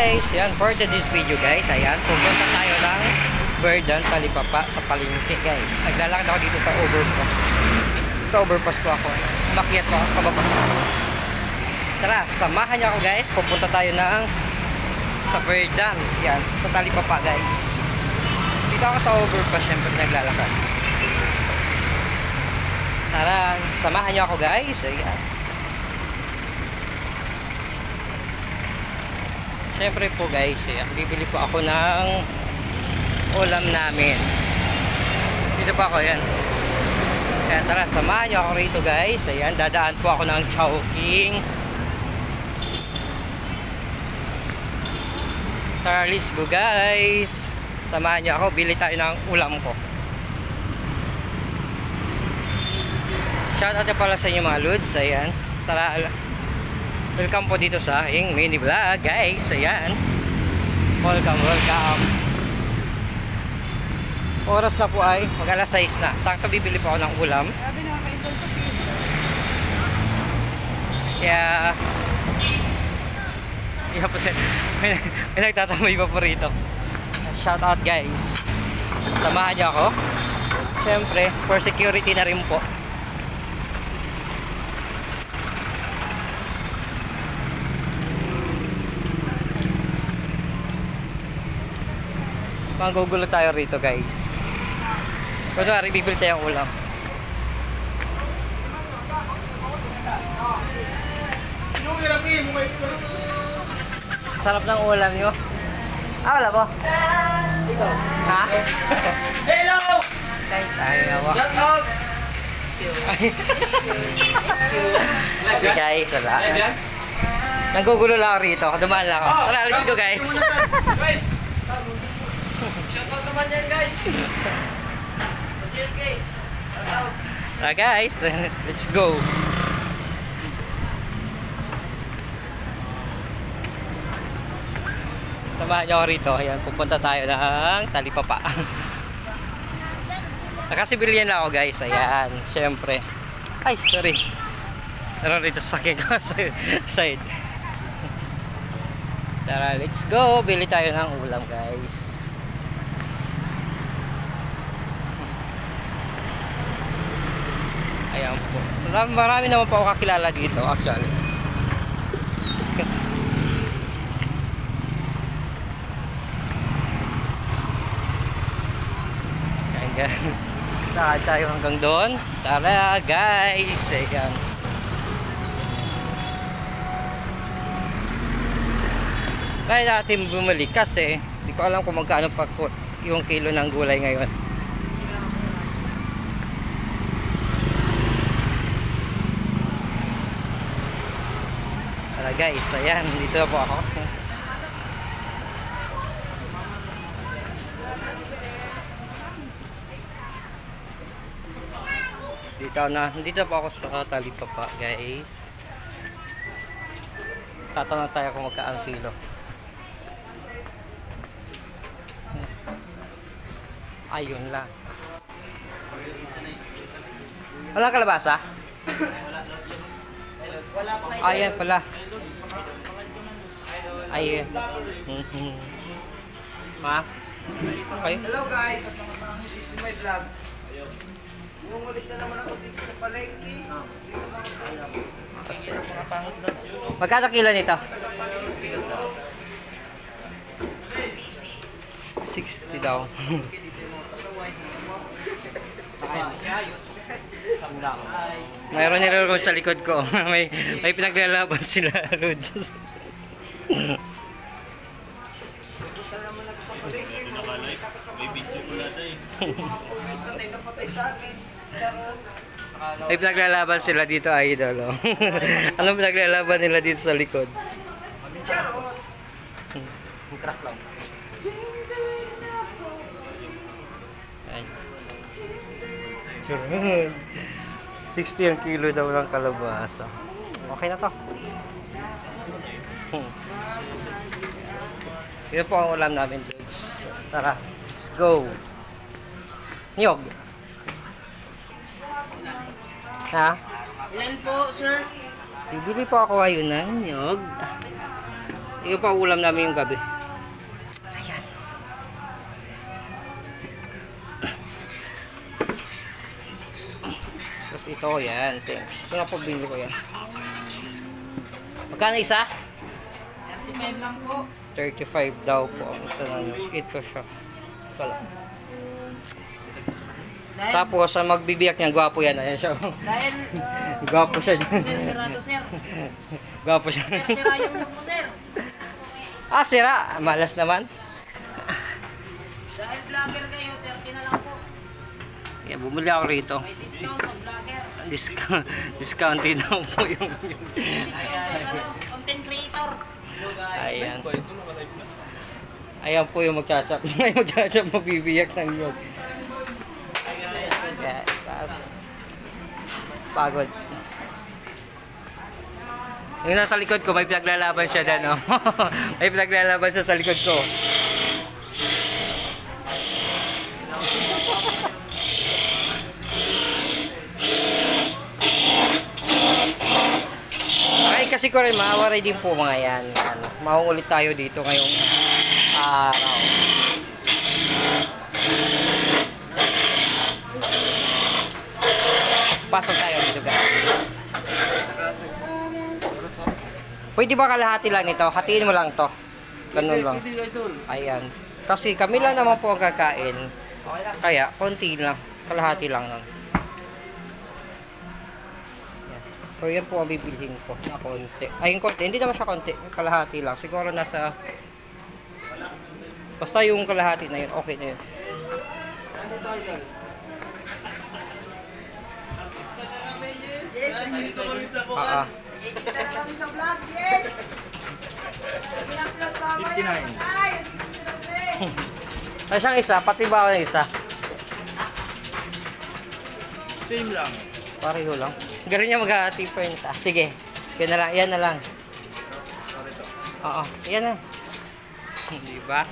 guys, yan for today's video guys. Ayan, pupunta tayo ng Verdan, Talipapa sa palengke guys. Naglalakad ako dito sa overpass. Sa overpass po ako. Umakyat ko pababa. Tara, samahan niyo ako guys. Pupunta tayo ng sa Verdan. Yan, sa Talipapa guys. Dito ako sa overpass, syempre naglalakad. Tara, samahan niyo ako guys. Ayan. Siyempre po guys, bibili po ako ng ulam namin. Dito pa ako, yan. Kaya tara, samahan niyo ako rito guys. Ayan, dadaan po ako ng Chowking. Tara, let's go guys. Samahan niyo ako, bili tayo ng ulam ko. Shoutout na pala sa inyo mga lods. Ayan, tara, welcome po dito sa aking mini vlog guys. Ayan, welcome, welcome. Oras na po ay mag alas 6 na. Sakto bibili po ako ng ulam. Kaya yeah po, may nagtatamay pa po rito. Shout out guys, samahan niyo ako. Siyempre for security na rin po. Magugulo tayo rito guys. Kunwari bibili tayong ulam. Sarap ng ulam nyo. Wala po. Ito. Ha? Hello! Guys, ayaw ako. Okay guys, wala. Nagugulo lang ako rito. Dumaan lang ako. Tara, let's go guys. Guys! Shoutout naman yan guys! Sa GLK! Shoutout! Guys, let's go! Samahan niyo ako rito. Ayan, pupunta tayo ng Talipapa. Nakasibilyan lang ako guys. Ayan, syempre. Ay, sorry. Naroon rito sa akin ko sa side. Tara, let's go! Bili tayo ng ulam guys. Ayan po. So, marami naman po ako kakilala dito actually. Ayan. Saan tayo hanggang doon? Tara guys. Ayan. Kaya natin bumili kasi hindi ko alam kung magkano pa yung kilo ng gulay ngayon. Guys, ayan, dito na po ako. Dito po ako sa Talipapa, guys. Tatanong tayo kung magkaano kilo. Ayun lang. Walang kalabasa? Ayan pala. Ayan. Ma? Okay. Hello guys! This is my vlog. Ngulit na naman ako dito sa palengke. Dito mga pangit doon. Magkano kilo nito? 60 daw. Mayroon nilulong sa likod ko. may pinaglalaban sila. May pinaglalaban sila dito, idol. Anong pinaglalaban nila dito sa likod? Crack lang. 60 ang kilo daw ng kalabasa. Okay na to. Ito po ang ulam namin, dudes. Tara, let's go. Niyog. Ha? Ilan po, sir? Bibili po ako ngayon ng niyog. Yung pa ulam namin yung gabi. Ayan. Tapos ito, yan. Thanks. Ito nga po binili ko yan. Magkano isa? 35 lang po. 35 daw po. Ito na nyo. Ito siya. Ito lang. Tapos, ang magbibiyak niyan, gwapo yan. Ayan siya. Dahil, Gwapo siya dyan. sir, sirado, sir. Gwapo siya. Sir, sira yung look mo, sir. Ah, sira. Malas naman. Dahil vlogger kayo, 30 na lang po. Yeah, bumili ako rito. May discount pag vlogger. Discounted daw po yung... Content creator. Ayan. Ayan po yung magchachap. Yung magchachap mabibiyak ng yun. Yeah, pagod. Yung nasa likod ko, may pinaglalaban siya dyan, oh. May pinaglalaban siya sa likod ko. Ay, kasi ko rin, maawaray din po mga yan. Ano, maungulit tayo dito ngayong araw. Pasok tayo dito, guys. Pwede ba kalahati lang ito? Hatiin mo lang to. Ganun lang. Ayan. Kasi kami lang naman po ang kakain. Kaya, konti lang. Kalahati lang nun. Ayan. So, yan po ang bibilhin ko. Konti. Ay, yung konti. Hindi naman siya konti. Kalahati lang. Siguro nasa... Basta yung kalahati na yun. Okay na yun. Yes, nandito kami sa Ah, Kita kami sa vlog, yes! Pinag-vlog pa ako yan. Ay, Ay, siyang isa. Pati ba ako ng isa? Same lang. Pareho lang. Ganun niya mag-hati pa yun. Sige. Yan na lang. Yan na lang. Oo. Yan na. Diba?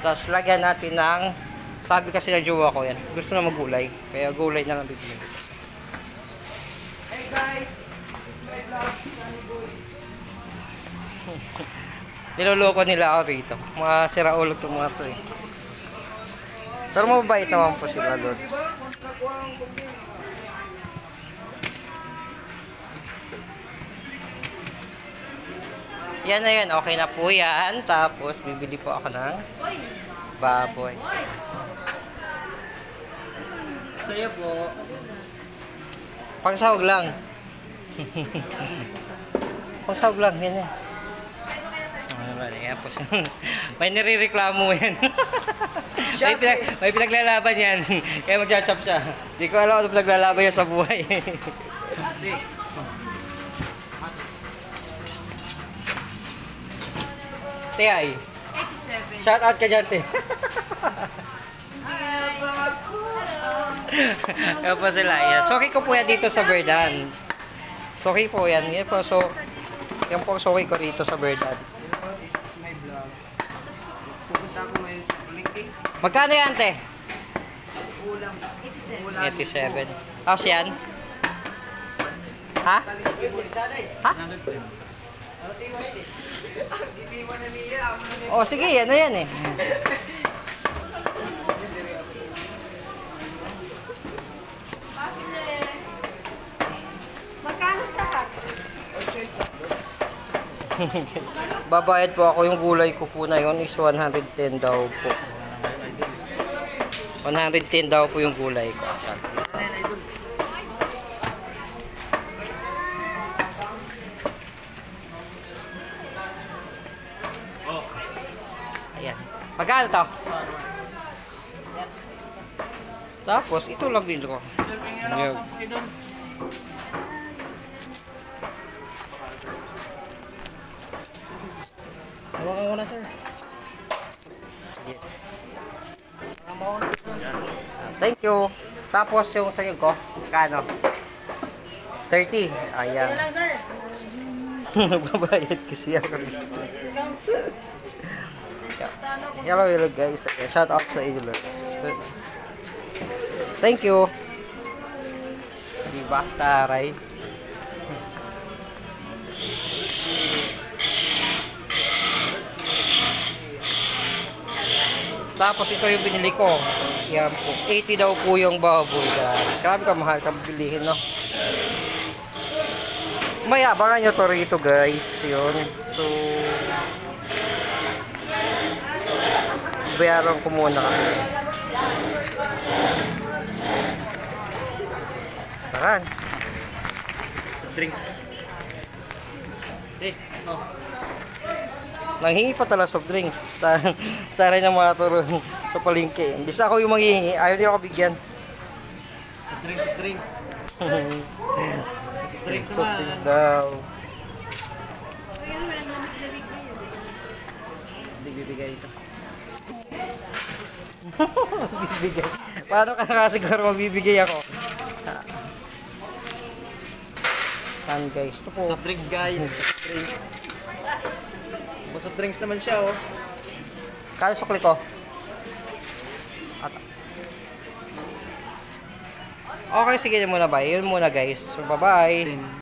Tapos lagyan natin ng... Sabi kasi ng jowa ko yan. Gusto na magulay. Kaya gulay na lang bibili. Hey guys! Hey vlogs, Sunny Boys. Niloloko nila ako rito. Mga siraulo itong mga to eh. Pero mababait naman po sila, Lods. Yan na yan. Okay na po yan. Tapos bibili po ako ng baboy. Saya po. Pangsahog lang. Pangsahog lang. Yan yan. Yan po. May nirireklamo yan. may pinaglalaban yan. Kaya magchachap siya. Hindi ko alam ano pinaglalaban yan sa buhay. Te ay. 87. Shout out ka dyan, te. Kaya po sila. Yan. Soki ko po yan dito sa Verdan. Soki po yan. Yan po. So, yan po soki ko dito sa Verdan. This is my vlog. Pupunta ako ngayon sa palengke. Magkano yan, te? Ulam. 87. Tapos yan? Ha? Ha? Oh, sige. Yan na yan eh. Babayad po ako yung gulay ko po na yun is 110 daw po. 110 daw po yung gulay ko. Ayan. Magkano to? Tapos ito lang din ko. Ayan. Hawakan ko na, sir. Yeah. Thank you. Tapos yung sa'yo ko, kano? 30. Ayan. Yan lang, sir. Magbabayad kasi ako. Hello, hello guys. Shout out sa inyo. Thank you. Diba, taray. Tapos ito yung binili ko. Yan po. 80 daw po yung baboy. Guys. Grabe ka mahal ka bilihin, no? May abangan nyo to rito, guys. Yun. So, bayaran ko muna kami. Taran. Drinks. Oh. Nanghingi pa talaga soft drinks. Taray ng mga turon sa palengke. Hindi ako yung manghihingi. Ayaw din ako bigyan. Sa drinks. Sa drinks Soft naman. drinks daw. Bibigay ito. Bibigay. Paano ka nakasiguro mabibigay ako? Saan guys? Ito po. Soft drinks guys. Soft drinks. Soft drinks naman siya oh. Kaya sukli ko. At okay, sige na muna ba? Yun muna guys. So bye-bye.